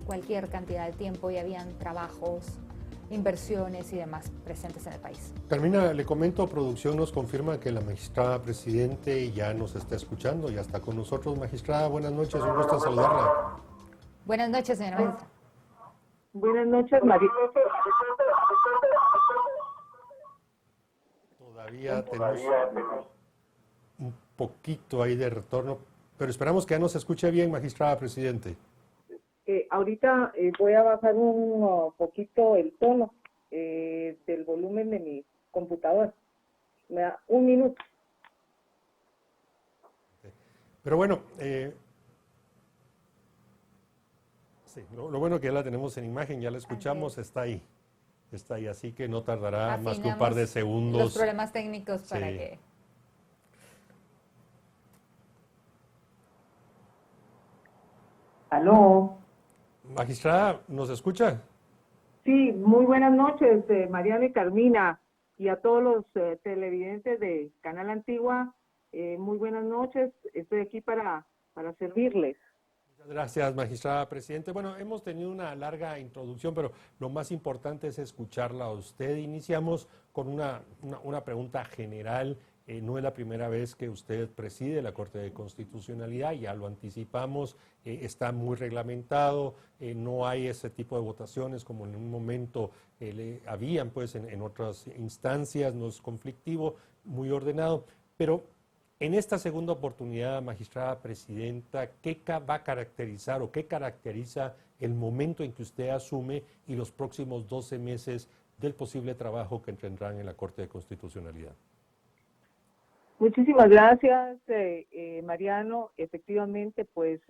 cualquier cantidad de tiempo y habían trabajos, inversiones y demás presentes en el país. Carmina, le comento, producción nos confirma que la magistrada presidente ya nos está escuchando, ya está con nosotros. Magistrada, buenas noches, un gusto en saludarla. Buenas noches, señora maestra. Buenas noches, María. Todavía tenemos un poquito ahí de retorno, pero esperamos que ya nos escuche bien, magistrada presidente. Ahorita voy a bajar un poquito el tono del volumen de mi computadora. Me da un minuto. Pero bueno, sí, lo bueno que ya la tenemos en imagen, ya la escuchamos, está ahí, así que no tardará más que un par de segundos. Los problemas técnicos para Sí. que... Aló. Magistrada, ¿nos escucha? Sí, muy buenas noches, Mariana y Carmina, y a todos los televidentes de Canal Antigua. Muy buenas noches. Estoy aquí para servirles. Muchas gracias, magistrada presidente. Bueno, hemos tenido una larga introducción, pero lo más importante es escucharla a usted. Iniciamos con una pregunta general. No es la primera vez que usted preside la Corte de Constitucionalidad, ya lo anticipamos, está muy reglamentado, no hay ese tipo de votaciones como en un momento habían pues en otras instancias, no es conflictivo, muy ordenado, pero en esta segunda oportunidad, magistrada presidenta, ¿qué va a caracterizar o qué caracteriza el momento en que usted asume y los próximos 12 meses del posible trabajo que tendrán en la Corte de Constitucionalidad? Muchísimas gracias, Mariano. Efectivamente, pues,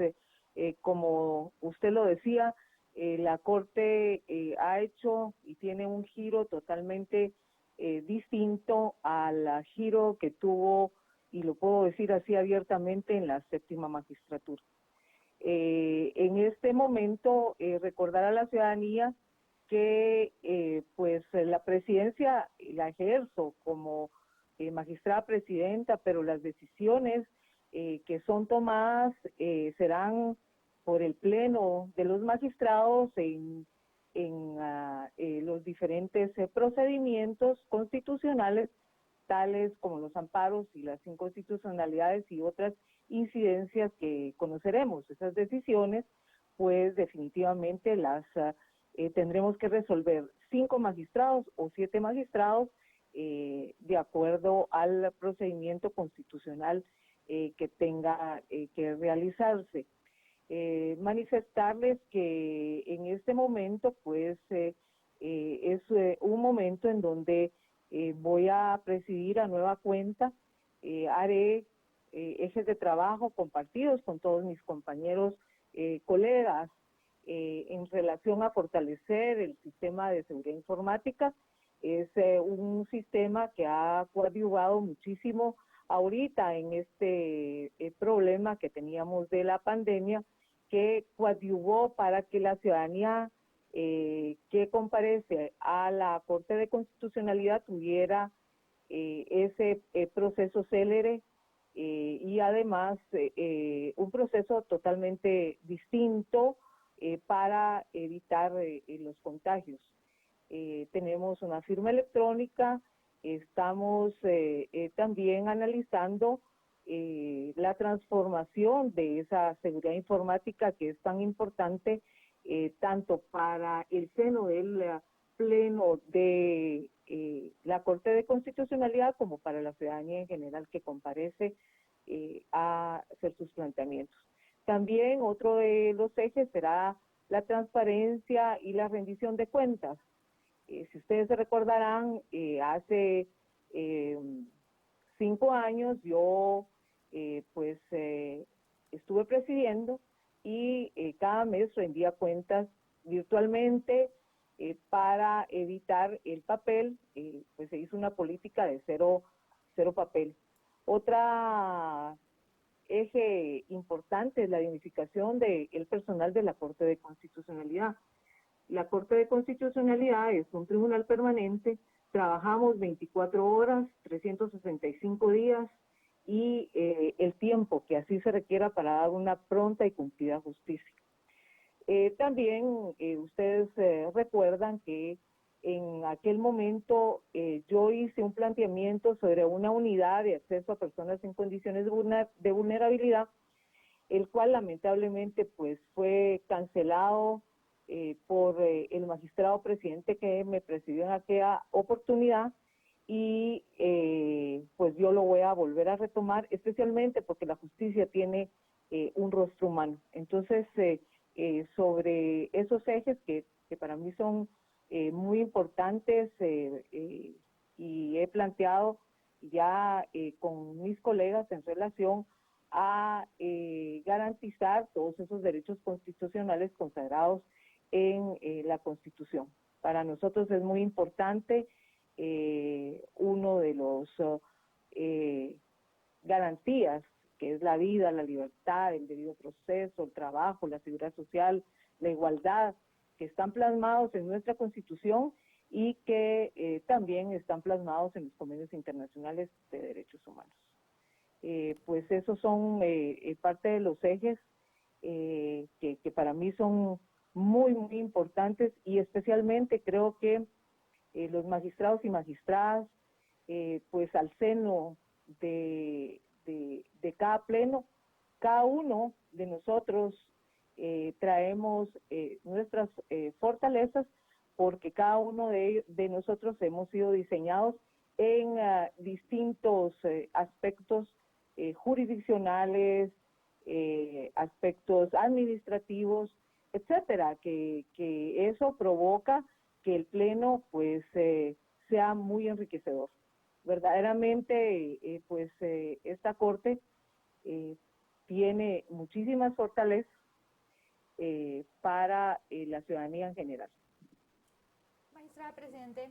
como usted lo decía, la Corte ha hecho y tiene un giro totalmente distinto al giro que tuvo, y lo puedo decir así abiertamente, en la séptima magistratura. En este momento, recordar a la ciudadanía que pues la presidencia la ejerzo como magistrada presidenta, pero las decisiones que son tomadas serán por el pleno de los magistrados en los diferentes procedimientos constitucionales, tales como los amparos y las inconstitucionalidades y otras incidencias que conoceremos. Esas decisiones, pues definitivamente las tendremos que resolver 5 magistrados o 7 magistrados de acuerdo al procedimiento constitucional que tenga que realizarse. Manifestarles que en este momento pues es un momento en donde voy a presidir a nueva cuenta, haré ejes de trabajo compartidos con todos mis compañeros colegas en relación a fortalecer el sistema de seguridad informática. Es un sistema que ha coadyuvado muchísimo ahorita en este problema que teníamos de la pandemia, que coadyuvó para que la ciudadanía que comparece a la Corte de Constitucionalidad tuviera ese proceso célere y además un proceso totalmente distinto para evitar los contagios. Tenemos una firma electrónica, estamos también analizando la transformación de esa seguridad informática que es tan importante tanto para el seno del pleno de la Corte de Constitucionalidad como para la ciudadanía en general que comparece a hacer sus planteamientos. También otro de los ejes será la transparencia y la rendición de cuentas. Si ustedes se recordarán, hace 5 años yo estuve presidiendo y cada mes rendía cuentas virtualmente para evitar el papel, pues se hizo una política de cero papel. Otra eje importante es la dignificación del personal de la Corte de Constitucionalidad. La Corte de Constitucionalidad es un tribunal permanente, trabajamos 24 horas, 365 días y el tiempo que así se requiera para dar una pronta y cumplida justicia. También ustedes recuerdan que en aquel momento yo hice un planteamiento sobre una unidad de acceso a personas en condiciones de vulnerabilidad, el cual lamentablemente pues fue cancelado por el magistrado presidente que me presidió en aquella oportunidad, y pues yo lo voy a volver a retomar, especialmente porque la justicia tiene un rostro humano. Entonces, sobre esos ejes que para mí son muy importantes, y he planteado ya con mis colegas en relación a garantizar todos esos derechos constitucionales consagrados en la Constitución. Para nosotros es muy importante uno de los garantías, que es la vida, la libertad, el debido proceso, el trabajo, la seguridad social, la igualdad, que están plasmados en nuestra Constitución y que también están plasmados en los convenios internacionales de derechos humanos. Pues esos son parte de los ejes que para mí son muy, muy importantes, y especialmente creo que los magistrados y magistradas, pues al seno de cada pleno, cada uno de nosotros traemos nuestras fortalezas, porque cada uno de nosotros hemos sido diseñados en distintos aspectos jurisdiccionales, aspectos administrativos, etcétera, que eso provoca que el pleno pues sea muy enriquecedor. Verdaderamente pues esta corte tiene muchísimas fortalezas para la ciudadanía en general. Magistrada Presidente,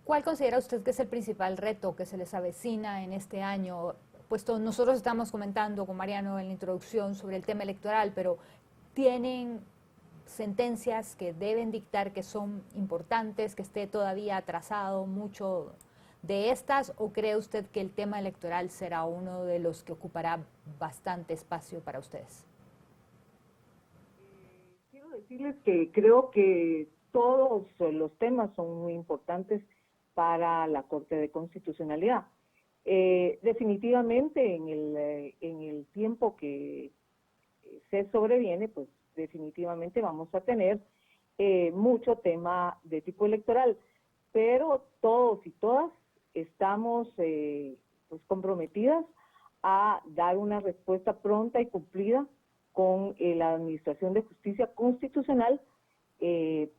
¿cuál considera usted que es el principal reto que se les avecina en este año? Puesto nosotros estamos comentando con Mariano en la introducción sobre el tema electoral, pero ¿tienen sentencias que deben dictar que son importantes, que esté todavía atrasado mucho de estas, o cree usted que el tema electoral será uno de los que ocupará bastante espacio para ustedes? Quiero decirles que creo que todos los temas son muy importantes para la Corte de Constitucionalidad. Definitivamente en el tiempo que se sobreviene, pues definitivamente vamos a tener mucho tema de tipo electoral, pero todos y todas estamos pues comprometidas a dar una respuesta pronta y cumplida con la Administración de Justicia Constitucional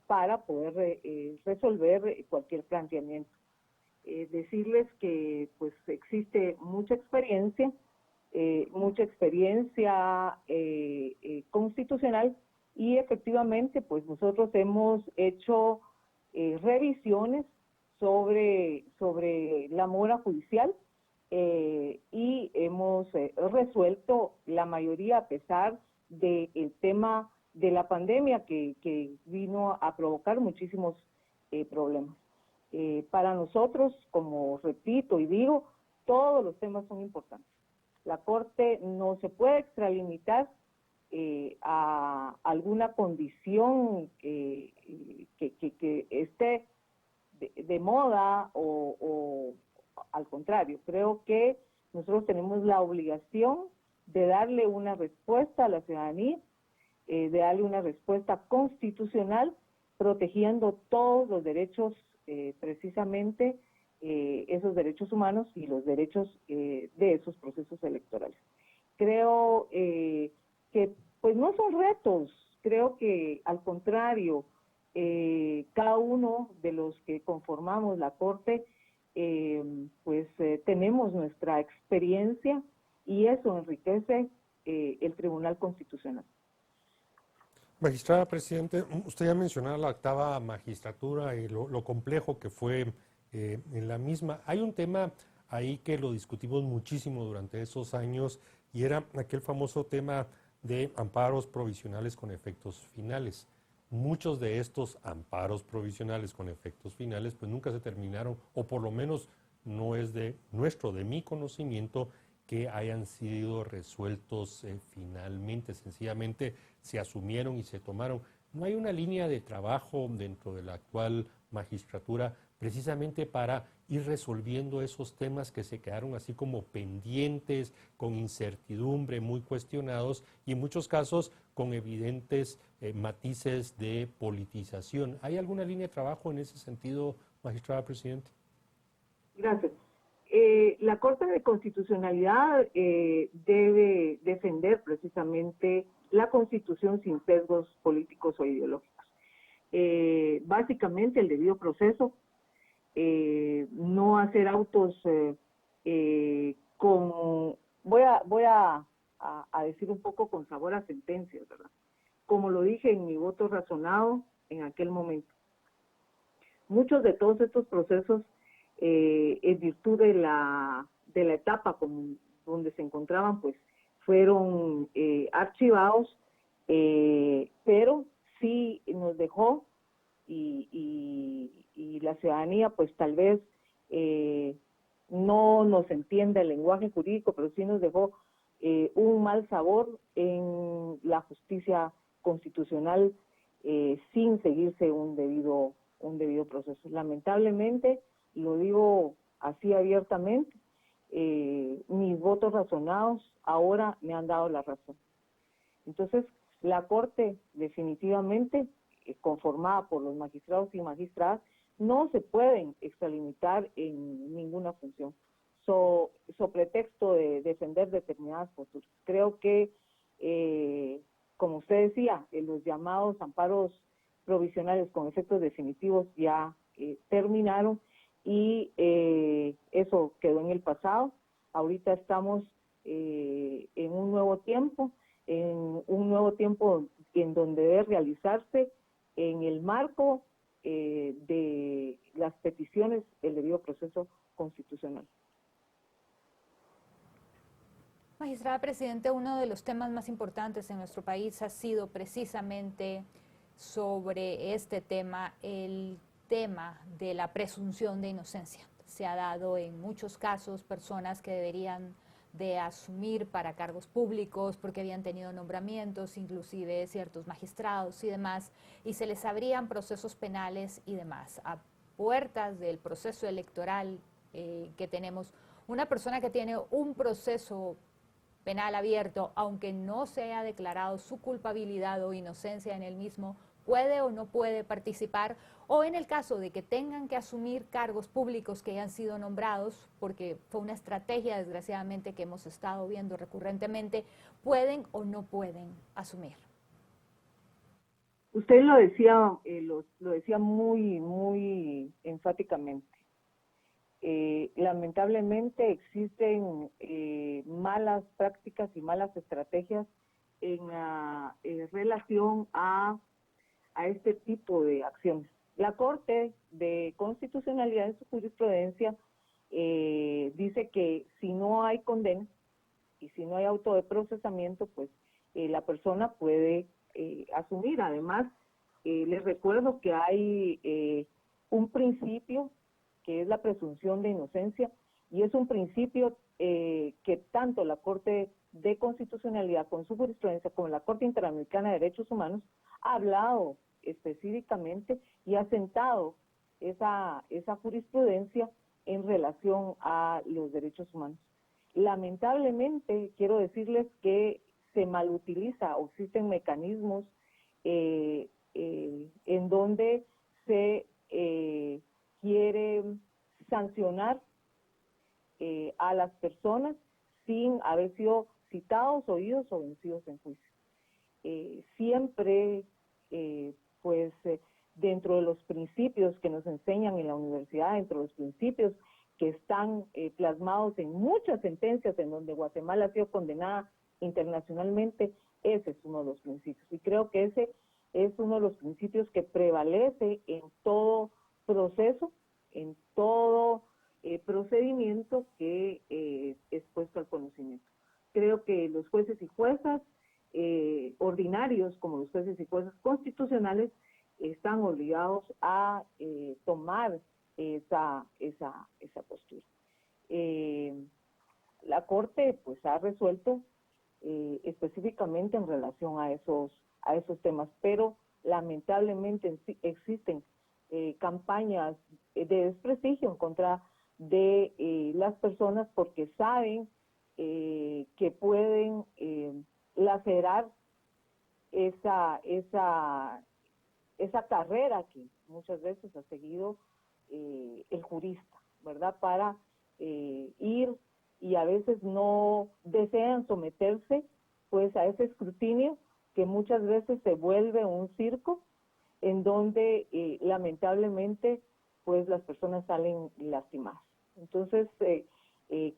para poder resolver cualquier planteamiento. Decirles que pues existe mucha experiencia constitucional, y efectivamente pues nosotros hemos hecho revisiones sobre la mora judicial y hemos resuelto la mayoría, a pesar del tema de la pandemia que vino a provocar muchísimos problemas. Para nosotros, como repito y digo, todos los temas son importantes. La Corte no se puede extralimitar a alguna condición que esté de moda o al contrario. Creo que nosotros tenemos la obligación de darle una respuesta a la ciudadanía, de darle una respuesta constitucional, protegiendo todos los derechos, precisamente esos derechos humanos y los derechos de esos procesos electorales. Creo que pues no son retos, creo que al contrario, cada uno de los que conformamos la Corte pues tenemos nuestra experiencia, y eso enriquece el Tribunal Constitucional. Magistrada Presidente, usted ya mencionaba la octava magistratura y lo complejo que fue en la misma. Hay un tema ahí que lo discutimos muchísimo durante esos años, y era aquel famoso tema de amparos provisionales con efectos finales. Muchos de estos amparos provisionales con efectos finales pues nunca se terminaron, o por lo menos no es de mi conocimiento que hayan sido resueltos finalmente, sencillamente se asumieron y se tomaron. ¿No hay una línea de trabajo dentro de la actual magistratura precisamente para ir resolviendo esos temas que se quedaron así como pendientes, con incertidumbre, muy cuestionados y en muchos casos con evidentes matices de politización? ¿Hay alguna línea de trabajo en ese sentido, magistrada presidente? Gracias. La Corte de Constitucionalidad debe defender precisamente la Constitución sin sesgos políticos o ideológicos. Básicamente el debido proceso, no hacer autos con, voy a decir un poco con sabor a sentencias, ¿verdad? Como lo dije en mi voto razonado en aquel momento. Muchos de todos estos procesos, en virtud de la etapa donde se encontraban, pues fueron archivados, pero sí nos dejó y la ciudadanía pues tal vez no nos entienda el lenguaje jurídico, pero sí nos dejó un mal sabor en la justicia constitucional sin seguirse un debido proceso. Lamentablemente, lo digo así abiertamente, mis votos razonados ahora me han dado la razón. Entonces, la Corte definitivamente, conformada por los magistrados y magistradas, no se pueden extralimitar en ninguna función, so pretexto de defender determinadas posturas. Creo que, como usted decía, los llamados amparos provisionales con efectos definitivos ya terminaron y eso quedó en el pasado. Ahorita estamos en un nuevo tiempo en donde debe realizarse en el marco de las peticiones del debido proceso constitucional. Magistrada Presidente, uno de los temas más importantes en nuestro país ha sido precisamente sobre este tema, el tema de la presunción de inocencia. Se ha dado en muchos casos personas que deberían de asumir para cargos públicos porque habían tenido nombramientos, inclusive ciertos magistrados y demás, y se les abrían procesos penales y demás. A puertas del proceso electoral que tenemos, una persona que tiene un proceso penal abierto, aunque no se haya declarado su culpabilidad o inocencia en el mismo, puede o no puede participar, o en el caso de que tengan que asumir cargos públicos que hayan sido nombrados, porque fue una estrategia desgraciadamente que hemos estado viendo recurrentemente, pueden o no pueden asumir. Usted lo decía muy enfáticamente. Lamentablemente existen malas prácticas y malas estrategias en relación a este tipo de acciones. La Corte de Constitucionalidad en su jurisprudencia dice que si no hay condena y si no hay auto de procesamiento, pues la persona puede asumir. Además, les recuerdo que hay un principio que es la presunción de inocencia, y es un principio que tanto la Corte de Constitucionalidad con su jurisprudencia como la Corte Interamericana de Derechos Humanos ha hablado específicamente y ha sentado esa jurisprudencia en relación a los derechos humanos. Lamentablemente, quiero decirles que se malutiliza o existen mecanismos en donde se quiere sancionar a las personas sin haber sido citados, oídos o vencidos en juicio. Siempre, dentro de los principios que nos enseñan en la universidad, dentro de los principios que están plasmados en muchas sentencias en donde Guatemala ha sido condenada internacionalmente, ese es uno de los principios. Y creo que ese es uno de los principios que prevalece en todo proceso, en todo procedimiento que es puesto al conocimiento. Creo que los jueces y juezas ordinarios, como los jueces y juezas constitucionales, están obligados a tomar esa postura. la Corte pues ha resuelto específicamente en relación a esos temas, pero lamentablemente existen campañas de desprestigio en contra de las personas porque saben que pueden lacerar esa carrera que muchas veces ha seguido el jurista, ¿verdad? Para ir, y a veces no desean someterse pues a ese escrutinio que muchas veces se vuelve un circo en donde lamentablemente pues las personas salen lastimadas. Entonces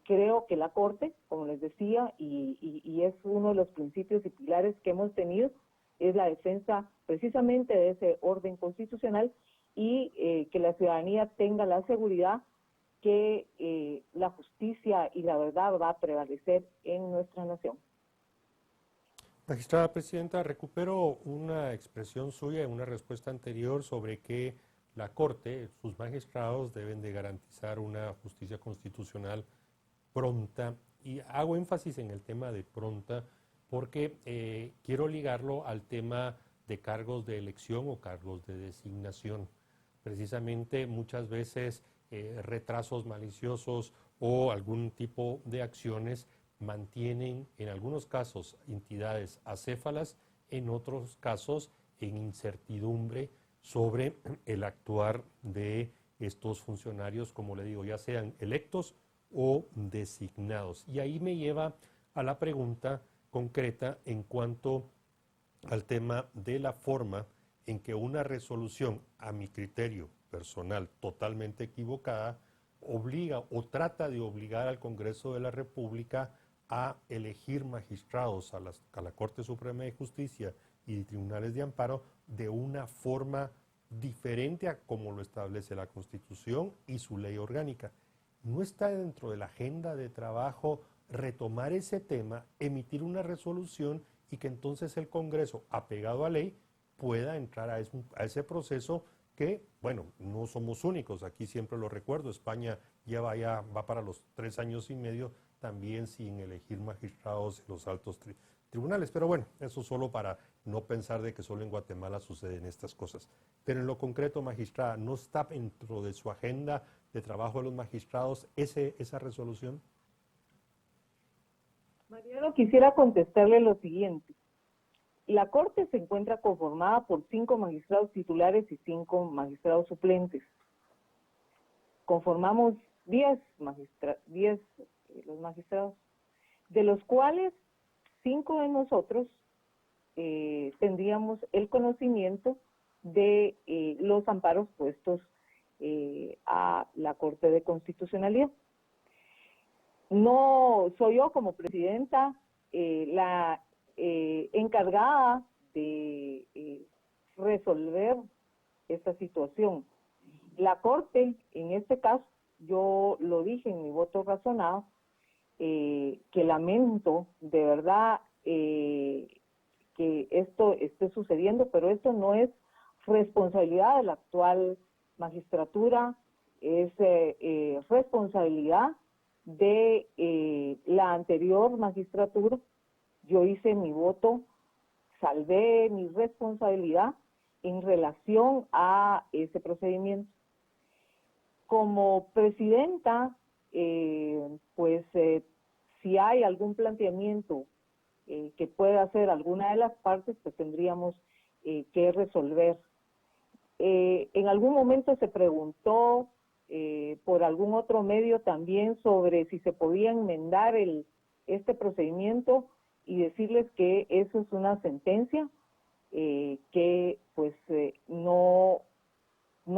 creo que la Corte, como les decía, y es uno de los principios y pilares que hemos tenido, es la defensa precisamente de ese orden constitucional y que la ciudadanía tenga la seguridad que la justicia y la verdad va a prevalecer en nuestra nación. Magistrada Presidenta, recupero una expresión suya en una respuesta anterior sobre que la Corte, sus magistrados, deben de garantizar una justicia constitucional pronta, y hago énfasis en el tema de pronta porque quiero ligarlo al tema de cargos de elección o cargos de designación. Precisamente muchas veces retrasos maliciosos o algún tipo de acciones mantienen en algunos casos entidades acéfalas, en otros casos en incertidumbre sobre el actuar de estos funcionarios, como le digo, ya sean electos o designados. Y ahí me lleva a la pregunta concreta en cuanto al tema de la forma en que una resolución, a mi criterio personal totalmente equivocada, obliga o trata de obligar al Congreso de la República a elegir magistrados a la Corte Suprema de Justicia y tribunales de amparo de una forma diferente a como lo establece la Constitución y su ley orgánica. ¿No está dentro de la agenda de trabajo retomar ese tema, emitir una resolución y que entonces el Congreso, apegado a ley, pueda entrar a ese proceso que, bueno, no somos únicos, aquí siempre lo recuerdo, España va para los 3 años y medio también sin elegir magistrados en los altos tribunales, pero bueno, eso solo para no pensar de que solo en Guatemala suceden estas cosas. Pero en lo concreto, magistrada, ¿no está dentro de su agenda de trabajo de los magistrados esa resolución? Mariano, quisiera contestarle lo siguiente. La Corte se encuentra conformada por 5 magistrados titulares y 5 magistrados suplentes. Conformamos 10 los magistrados, de los cuales 5 de nosotros tendríamos el conocimiento de los amparos puestos a la Corte de Constitucionalidad. No soy yo como presidenta la encargada de resolver esta situación. La Corte, en este caso, yo lo dije en mi voto razonado, que lamento de verdad que esto esté sucediendo, pero esto no es responsabilidad de la actual magistratura, es responsabilidad de la anterior magistratura. Yo hice mi voto, salvé mi responsabilidad en relación a ese procedimiento. Como presidenta, si hay algún planteamiento que pueda hacer alguna de las partes, pues tendríamos que resolver. En algún momento se preguntó por algún otro medio también sobre si se podía enmendar este procedimiento y decirles que eso es una sentencia que no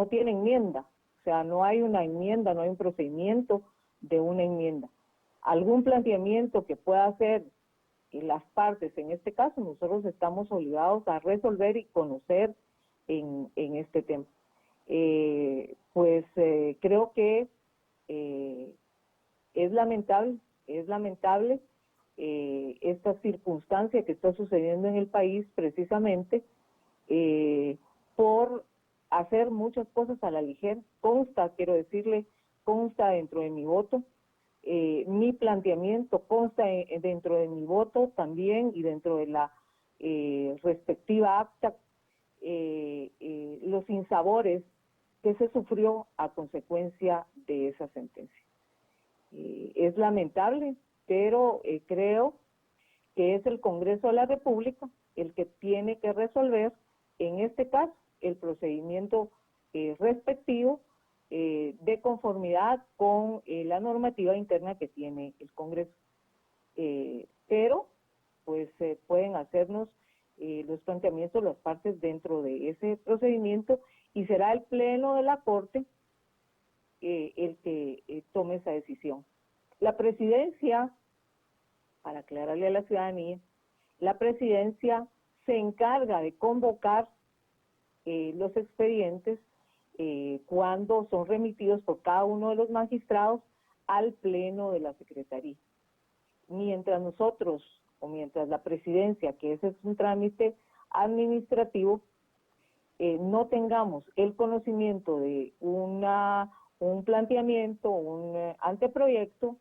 tiene enmienda. O sea, no hay una enmienda, no hay un procedimiento de una enmienda. Algún planteamiento que pueda hacer las partes, en este caso, nosotros estamos obligados a resolver y conocer en este tema. Creo que es lamentable esta circunstancia que está sucediendo en el país precisamente por hacer muchas cosas a la ligera. Consta, quiero decirle, consta dentro de mi voto Mi planteamiento consta dentro de mi voto también y dentro de la respectiva acta, los sinsabores que se sufrió a consecuencia de esa sentencia. Es lamentable, pero creo que es el Congreso de la República el que tiene que resolver, en este caso, el procedimiento respectivo de conformidad con la normativa interna que tiene el Congreso. Pero, pues, pueden hacernos los planteamientos las partes dentro de ese procedimiento y será el Pleno de la Corte el que tome esa decisión. La presidencia, para aclararle a la ciudadanía, la presidencia se encarga de convocar los expedientes cuando son remitidos por cada uno de los magistrados al Pleno de la Secretaría. Mientras nosotros, o mientras la presidencia, que ese es un trámite administrativo, no tengamos el conocimiento de un planteamiento, un anteproyecto,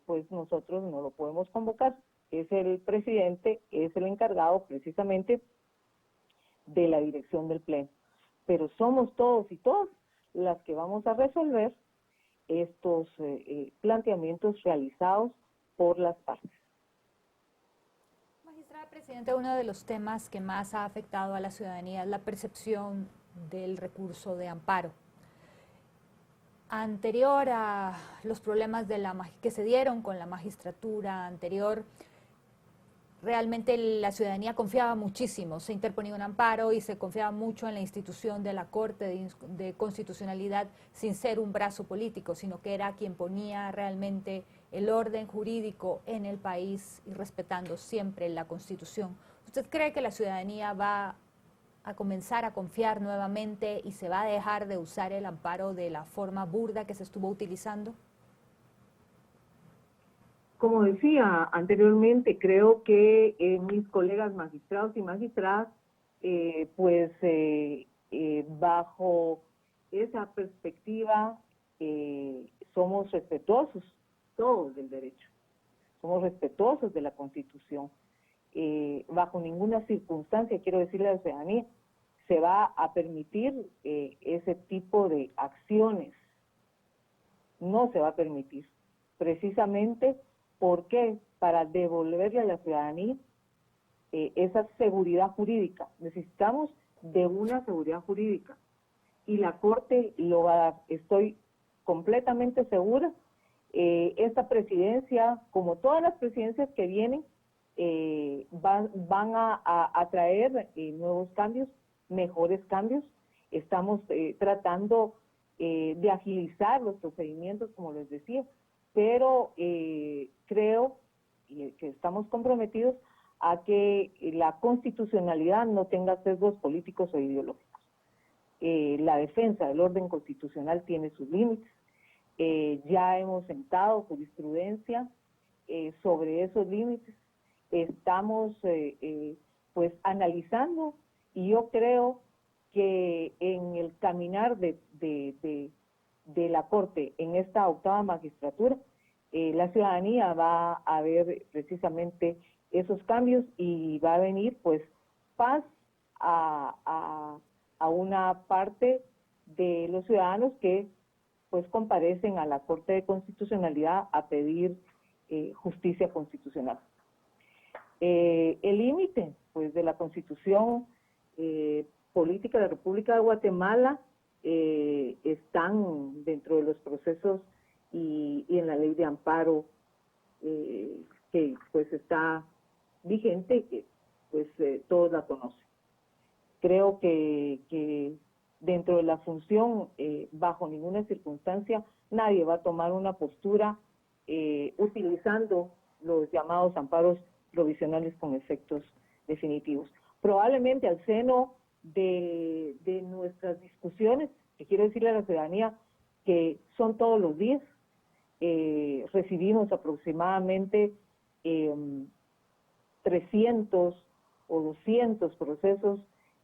pues nosotros no lo podemos convocar. Es el presidente, es el encargado precisamente de la dirección del Pleno. Pero somos todos y todas las que vamos a resolver estos planteamientos realizados por las partes. Magistrada Presidenta, uno de los temas que más ha afectado a la ciudadanía es la percepción del recurso de amparo. Anterior a los problemas que se dieron con la magistratura anterior, realmente la ciudadanía confiaba muchísimo, se interponía un amparo y se confiaba mucho en la institución de la Corte de Constitucionalidad sin ser un brazo político, sino que era quien ponía realmente el orden jurídico en el país y respetando siempre la Constitución. ¿Usted cree que la ciudadanía va a comenzar a confiar nuevamente y se va a dejar de usar el amparo de la forma burda que se estuvo utilizando? Como decía anteriormente, creo que mis colegas magistrados y magistradas, bajo esa perspectiva, somos respetuosos todos del derecho, somos respetuosos de la Constitución. Bajo ninguna circunstancia, quiero decirle a la ciudadanía, se va a permitir ese tipo de acciones. No se va a permitir. Precisamente, ¿por qué? Para devolverle a la ciudadanía esa seguridad jurídica. Necesitamos de una seguridad jurídica. Y la Corte lo va a dar. Estoy completamente segura. Esta presidencia, como todas las presidencias que vienen, van a traer nuevos cambios, mejores cambios. Estamos tratando de agilizar los procedimientos, como les decía, pero creo que estamos comprometidos a que la constitucionalidad no tenga sesgos políticos o ideológicos. La defensa del orden constitucional tiene sus límites. Ya hemos sentado jurisprudencia sobre esos límites. Estamos pues analizando, y yo creo que en el caminar de la Corte en esta octava magistratura, la ciudadanía va a ver precisamente esos cambios y va a venir pues paz a una parte de los ciudadanos que pues comparecen a la Corte de Constitucionalidad a pedir justicia constitucional. El límite pues de la Constitución política de la República de Guatemala están dentro de los procesos y en la ley de amparo que pues está vigente y que pues todos la conocen. Creo que dentro de la función, bajo ninguna circunstancia, nadie va a tomar una postura utilizando los llamados amparos provisionales con efectos definitivos. Probablemente al seno de nuestras discusiones, que quiero decirle a la ciudadanía que son todos los días, recibimos aproximadamente 300 o 200 procesos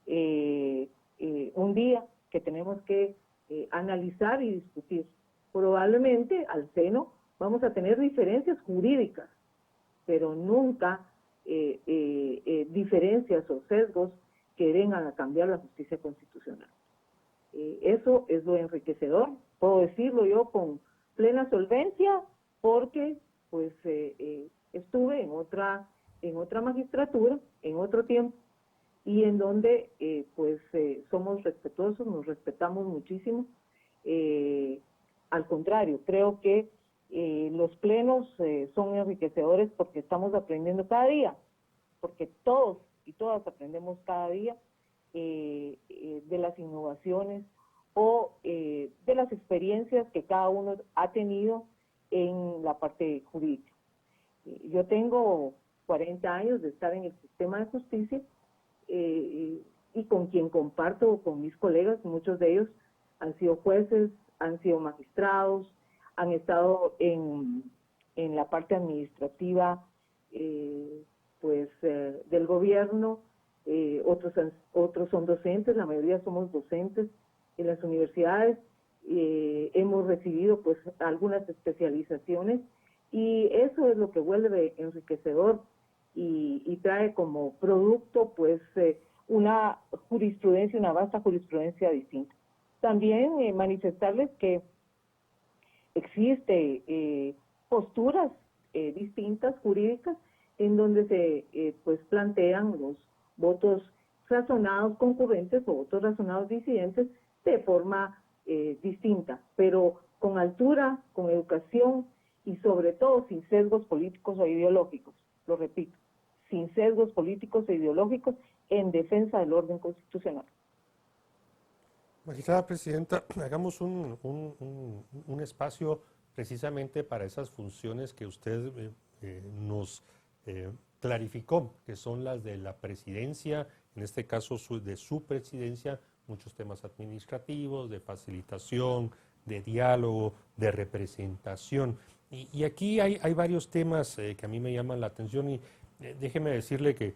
un día que tenemos que analizar y discutir. Probablemente al seno vamos a tener diferencias jurídicas, pero nunca diferencias o sesgos que vengan a cambiar la justicia constitucional. Eso es lo enriquecedor, puedo decirlo yo con plena solvencia, porque pues estuve en otra magistratura, en otro tiempo, y en donde somos respetuosos, nos respetamos muchísimo. Al contrario, creo que los plenos son enriquecedores porque estamos aprendiendo cada día, porque todos y todas aprendemos cada día de las innovaciones o de las experiencias que cada uno ha tenido en la parte jurídica. Yo tengo 40 años de estar en el sistema de justicia y con quien comparto, con mis colegas, muchos de ellos han sido jueces, han sido magistrados, han estado en la parte administrativa del gobierno, otros son docentes, la mayoría somos docentes en las universidades, hemos recibido pues algunas especializaciones y eso es lo que vuelve enriquecedor y trae como producto pues una jurisprudencia, una vasta jurisprudencia distinta. También manifestarles que existe posturas distintas jurídicas en donde se pues plantean los votos razonados concurrentes o votos razonados disidentes de forma distinta, pero con altura, con educación y sobre todo sin sesgos políticos o ideológicos, lo repito, sin sesgos políticos e ideológicos en defensa del orden constitucional. Magistrada Presidenta, hagamos un espacio precisamente para esas funciones que usted nos clarificó, que son las de la presidencia, en este caso de su presidencia, muchos temas administrativos, de facilitación, de diálogo, de representación. Y aquí hay varios temas que a mí me llaman la atención y déjeme decirle que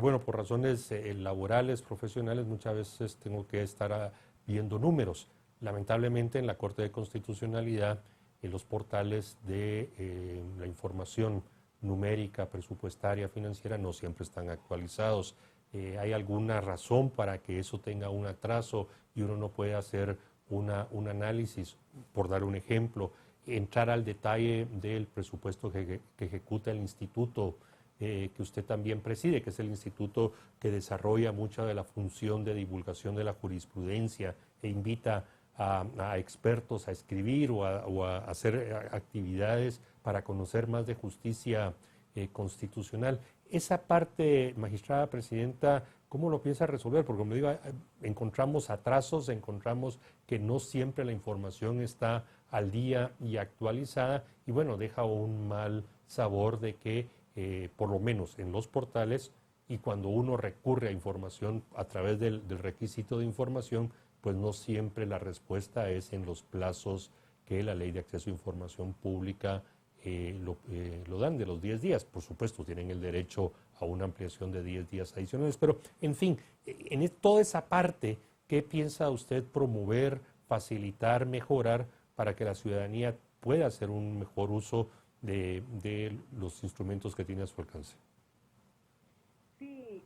bueno, por razones laborales, profesionales, muchas veces tengo que estar viendo números. Lamentablemente en la Corte de Constitucionalidad, en los portales de la información numérica, presupuestaria, financiera, no siempre están actualizados. ¿Hay alguna razón para que eso tenga un atraso y uno no pueda hacer un análisis? Por dar un ejemplo, entrar al detalle del presupuesto que ejecuta el instituto que usted también preside, que es el instituto que desarrolla mucha de la función de divulgación de la jurisprudencia e invita a expertos a escribir o a hacer actividades para conocer más de justicia constitucional. Esa parte, magistrada presidenta, ¿cómo lo piensa resolver? Porque como digo, encontramos atrasos, encontramos que no siempre la información está al día y actualizada y bueno, deja un mal sabor de que por lo menos en los portales y cuando uno recurre a información a través del requisito de información, pues no siempre la respuesta es en los plazos que la Ley de Acceso a Información Pública lo dan, de los 10 días. Por supuesto, tienen el derecho a una ampliación de 10 días adicionales, pero en fin, en toda esa parte, ¿qué piensa usted promover, facilitar, mejorar para que la ciudadanía pueda hacer un mejor uso de los instrumentos que tiene a su alcance? Sí,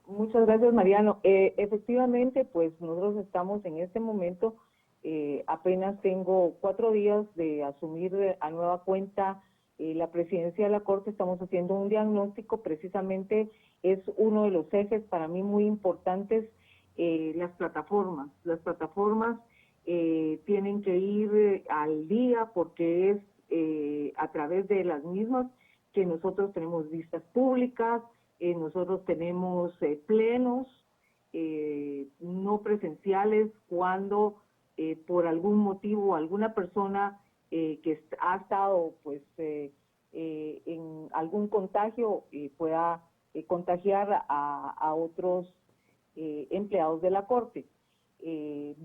muchas gracias, Mariano. Efectivamente, pues nosotros estamos en este momento, apenas tengo 4 días de asumir a nueva cuenta la presidencia de la Corte. Estamos haciendo un diagnóstico, precisamente es uno de los ejes para mí muy importantes, las plataformas. Las plataformas tienen que ir al día porque es a través de las mismas que nosotros tenemos vistas públicas, nosotros tenemos plenos no presenciales cuando por algún motivo alguna persona que ha estado pues en algún contagio pueda contagiar a otros empleados de la Corte.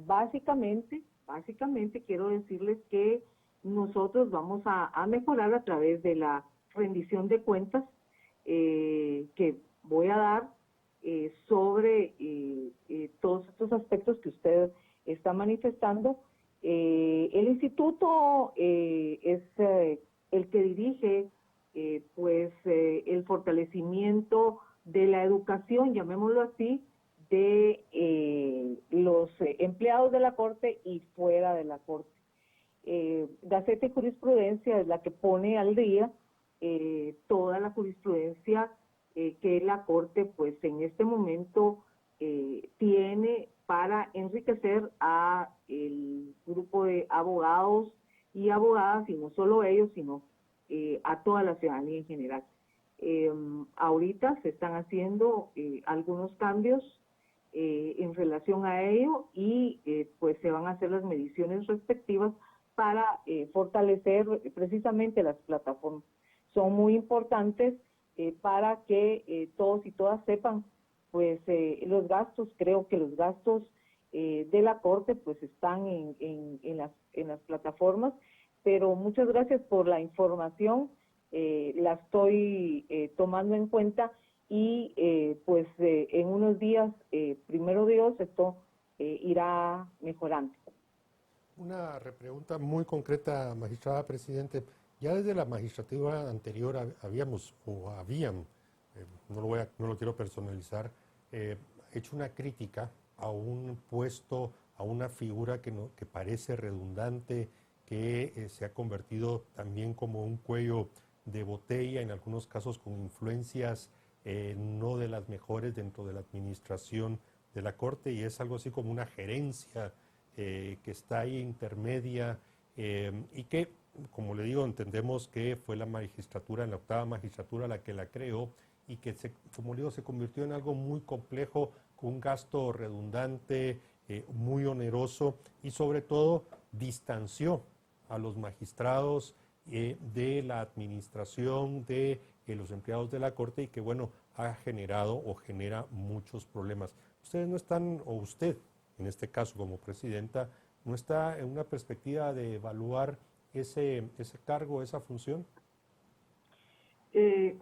Básicamente quiero decirles que nosotros vamos a mejorar a través de la rendición de cuentas que voy a dar sobre todos estos aspectos que usted está manifestando El instituto es el que dirige el fortalecimiento de la educación, llamémoslo así, de los empleados de la Corte y fuera de la Corte. Gaceta y Jurisprudencia es la que pone al día toda la jurisprudencia que la Corte pues en este momento tiene para enriquecer a el grupo de abogados y abogadas, y no solo ellos, sino a toda la ciudadanía en general. Ahorita se están haciendo algunos cambios en relación a ello y pues se van a hacer las mediciones respectivas para fortalecer precisamente las plataformas. Son muy importantes para que todos y todas sepan pues los gastos. Creo que los gastos de la Corte pues están en las plataformas, pero muchas gracias por la información, la estoy tomando en cuenta y en unos días, primero Dios, esto irá mejorando. Una repregunta muy concreta, magistrada presidente. Ya desde la magistratura anterior habían, no lo quiero personalizar, hecho una crítica a un puesto, a una figura que parece redundante, que se ha convertido también como un cuello de botella, en algunos casos con influencias no de las mejores dentro de la administración de la Corte, y es algo así como una gerencia que está ahí intermedia y que, como le digo, entendemos que fue la magistratura, en la octava magistratura, la que la creó y que, como le digo, se convirtió en algo muy complejo, con un gasto redundante, muy oneroso y sobre todo distanció a los magistrados de la administración, de los empleados de la Corte, y que, bueno, ha generado o genera muchos problemas. Ustedes no están, o usted, en este caso como presidenta, ¿no está en una perspectiva de evaluar ese cargo, esa función?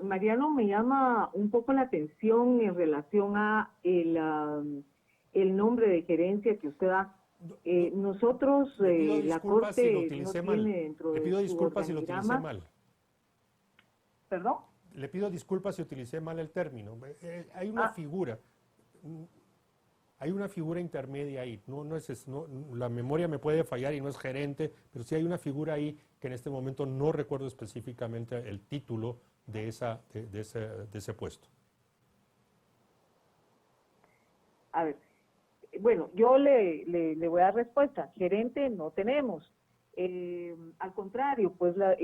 Mariano, me llama un poco la atención en relación a el nombre de gerencia que usted da. Nosotros, la Corte, no tiene dentro de Le pido su disculpas si lo utilicé organigrama. mal. ¿Perdón? Le pido disculpas si utilicé mal el término. Hay una figura. Hay una figura intermedia ahí, la memoria me puede fallar y no es gerente, pero sí hay una figura ahí que en este momento no recuerdo específicamente el título de ese puesto. A ver, bueno, yo le voy a dar respuesta. Gerente no tenemos. Al contrario, pues las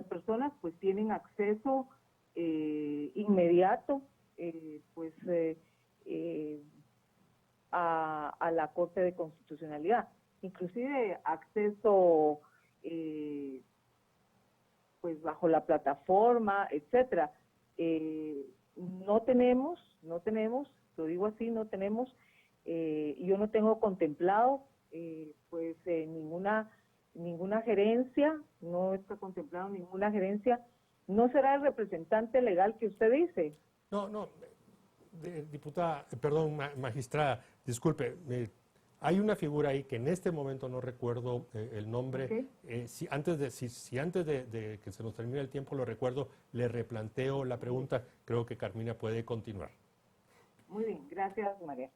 personas pues tienen acceso inmediato a la Corte de Constitucionalidad, inclusive acceso pues bajo la plataforma, etcétera. No tenemos, lo digo así, no tenemos, yo no tengo contemplado ninguna gerencia, no está contemplado ninguna gerencia. ¿No será el representante legal que usted dice? No, diputada, perdón, magistrada, disculpe, hay una figura ahí que en este momento no recuerdo el nombre. Okay. Si antes de que se nos termine el tiempo lo recuerdo, le replanteo la pregunta. Creo que Carmina puede continuar. Muy bien, gracias, María.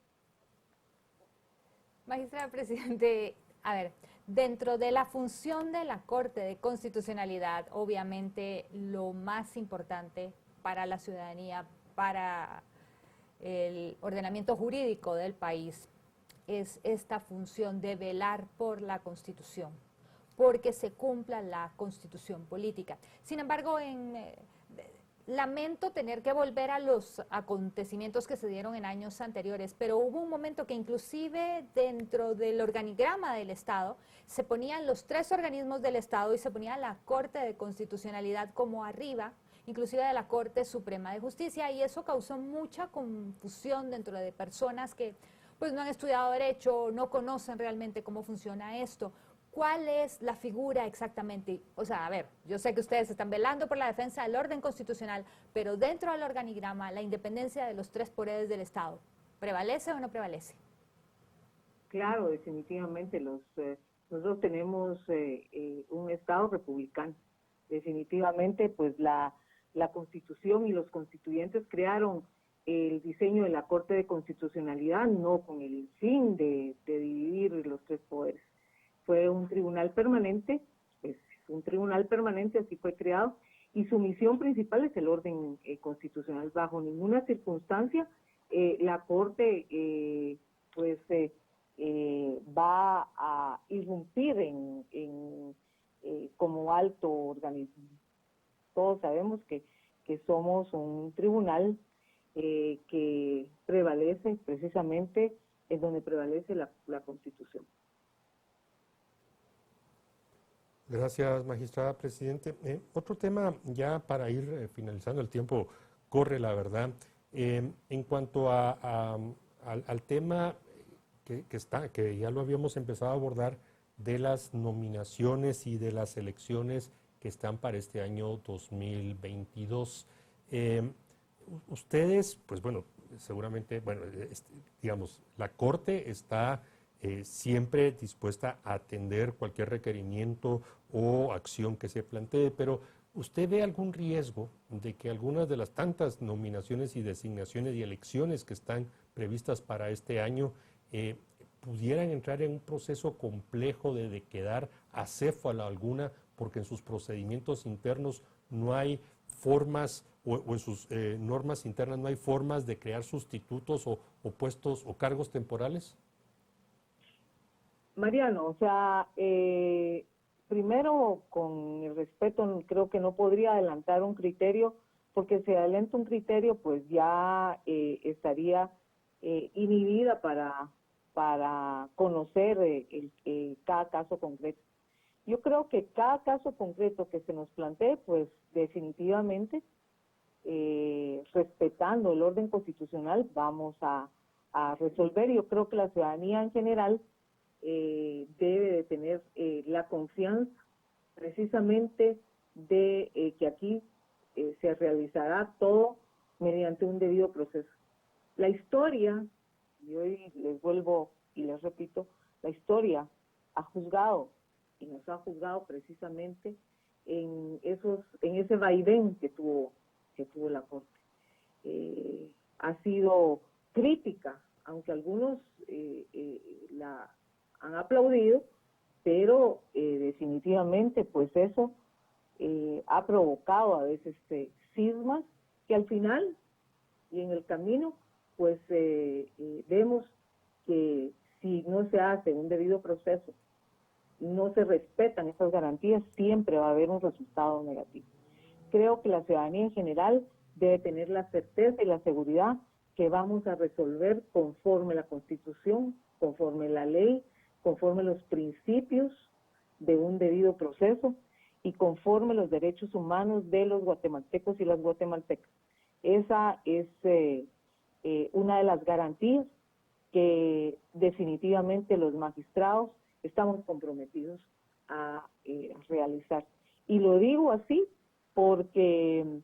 Magistrada presidente, a ver, dentro de la función de la Corte de Constitucionalidad, obviamente lo más importante para la ciudadanía, para el ordenamiento jurídico del país, es esta función de velar por la Constitución, porque se cumpla la Constitución política. Sin embargo, lamento tener que volver a los acontecimientos que se dieron en años anteriores, pero hubo un momento que inclusive dentro del organigrama del Estado se ponían los tres organismos del Estado y se ponía la Corte de Constitucionalidad como arriba, inclusive de la Corte Suprema de Justicia, y eso causó mucha confusión dentro de personas que pues no han estudiado derecho, no conocen realmente cómo funciona esto. ¿Cuál es la figura exactamente? O sea, a ver, yo sé que ustedes están velando por la defensa del orden constitucional, pero dentro del organigrama, la independencia de los tres poderes del Estado, ¿prevalece o no prevalece? Claro, definitivamente nosotros tenemos un Estado republicano. Definitivamente, pues la Constitución y los constituyentes crearon el diseño de la Corte de Constitucionalidad no con el fin de dividir los tres poderes. Fue un tribunal permanente, es un tribunal permanente, así fue creado, y su misión principal es el orden constitucional. Bajo ninguna circunstancia la Corte va a irrumpir como alto organismo. Todos sabemos que somos un tribunal que prevalece precisamente en donde prevalece la Constitución. Gracias, magistrada presidente. Otro tema, ya para ir finalizando, el tiempo corre, la verdad. En cuanto al tema que ya lo habíamos empezado a abordar, de las nominaciones y de las elecciones que están para este año 2022. Ustedes, pues bueno, seguramente, bueno, digamos, la Corte está siempre dispuesta a atender cualquier requerimiento o acción que se plantee, pero ¿usted ve algún riesgo de que algunas de las tantas nominaciones y designaciones y elecciones que están previstas para este año pudieran entrar en un proceso complejo de quedar acéfala alguna porque en sus procedimientos internos no hay formas o en sus normas internas no hay formas de crear sustitutos o puestos o cargos temporales? Mariano, o sea, primero, con el respeto, creo que no podría adelantar un criterio, porque si adelanta un criterio, pues ya estaría inhibida para conocer cada caso concreto. Yo creo que cada caso concreto que se nos plantee, pues definitivamente, respetando el orden constitucional, vamos a resolver. Yo creo que la ciudadanía en general debe de tener la confianza precisamente de que aquí se realizará todo mediante un debido proceso. La historia, y hoy les vuelvo y les repito, la historia ha juzgado y nos ha juzgado precisamente en ese vaivén que tuvo la Corte. Ha sido crítica, aunque algunos la han aplaudido, pero definitivamente pues eso ha provocado a veces cismas que al final y en el camino pues vemos que si no se hace un debido proceso, no se respetan esas garantías, siempre va a haber un resultado negativo. Creo que la ciudadanía en general debe tener la certeza y la seguridad que vamos a resolver conforme la Constitución, conforme la ley, conforme los principios de un debido proceso y conforme los derechos humanos de los guatemaltecos y las guatemaltecas. Esa es una de las garantías que definitivamente los magistrados estamos comprometidos a realizar. Y lo digo así porque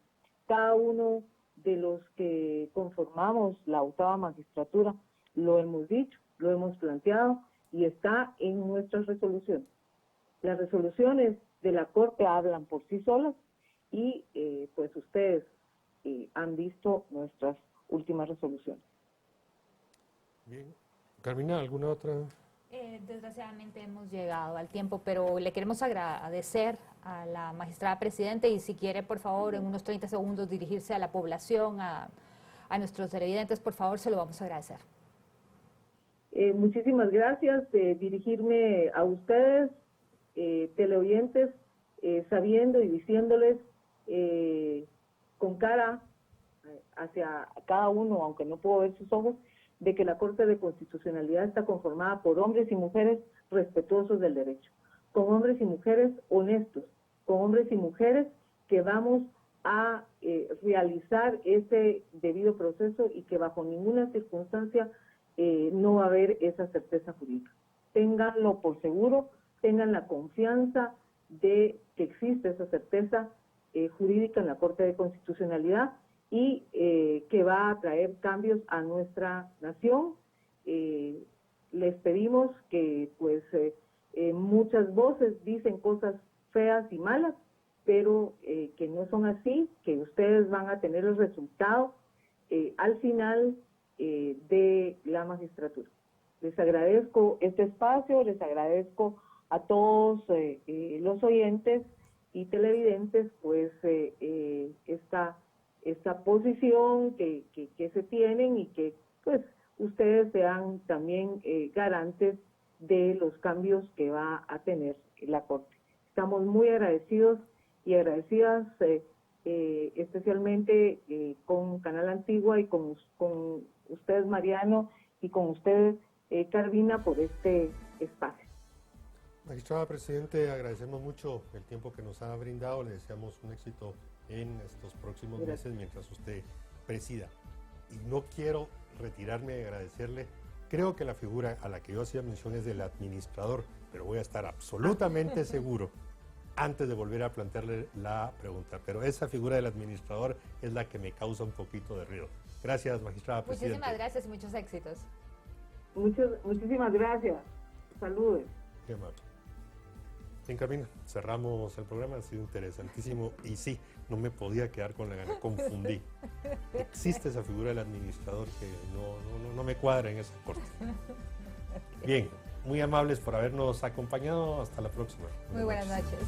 cada uno de los que conformamos la octava magistratura lo hemos dicho, lo hemos planteado y está en nuestras resoluciones. Las resoluciones de la Corte hablan por sí solas y pues ustedes han visto nuestras últimas resoluciones. Bien. Carmina, ¿alguna otra? Desgraciadamente hemos llegado al tiempo, pero le queremos agradecer a la magistrada presidente y si quiere, por favor, en unos 30 segundos dirigirse a la población, a nuestros televidentes, por favor, se lo vamos a agradecer. Muchísimas gracias. Dirigirme a ustedes, teleoyentes, sabiendo y diciéndoles con cara hacia cada uno, aunque no puedo ver sus ojos, de que la Corte de Constitucionalidad está conformada por hombres y mujeres respetuosos del derecho, con hombres y mujeres honestos, con hombres y mujeres que vamos a realizar ese debido proceso y que bajo ninguna circunstancia no va a haber esa certeza jurídica. Ténganlo por seguro, tengan la confianza de que existe esa certeza jurídica en la Corte de Constitucionalidad y que va a traer cambios a nuestra nación, les pedimos que pues muchas voces dicen cosas feas y malas, pero que no son así, que ustedes van a tener el resultado al final de la magistratura. Les agradezco este espacio, les agradezco a todos los oyentes y televidentes, pues esta posición que se tienen y que pues ustedes sean también garantes de los cambios que va a tener la Corte. Estamos muy agradecidos y agradecidas especialmente con Canal Antigua y con ustedes, Mariano, y con ustedes, Carvina, por este espacio. Magistrada Presidente, agradecemos mucho el tiempo que nos ha brindado. Le deseamos un éxito en estos próximos meses mientras usted presida. Y no quiero retirarme de agradecerle. Creo que la figura a la que yo hacía mención es del administrador, pero voy a estar absolutamente seguro antes de volver a plantearle la pregunta. Pero esa figura del administrador es la que me causa un poquito de ruido. Gracias, magistrada Presidente. Muchísimas gracias y muchos éxitos. Muchísimas gracias. Saludos. Qué amable. Bien, Carmina, cerramos el programa, ha sido interesantísimo y sí, no me podía quedar con la gana, confundí. Existe esa figura del administrador que no me cuadra en esa corte. Bien, muy amables por habernos acompañado, hasta la próxima. Muy buenas noches.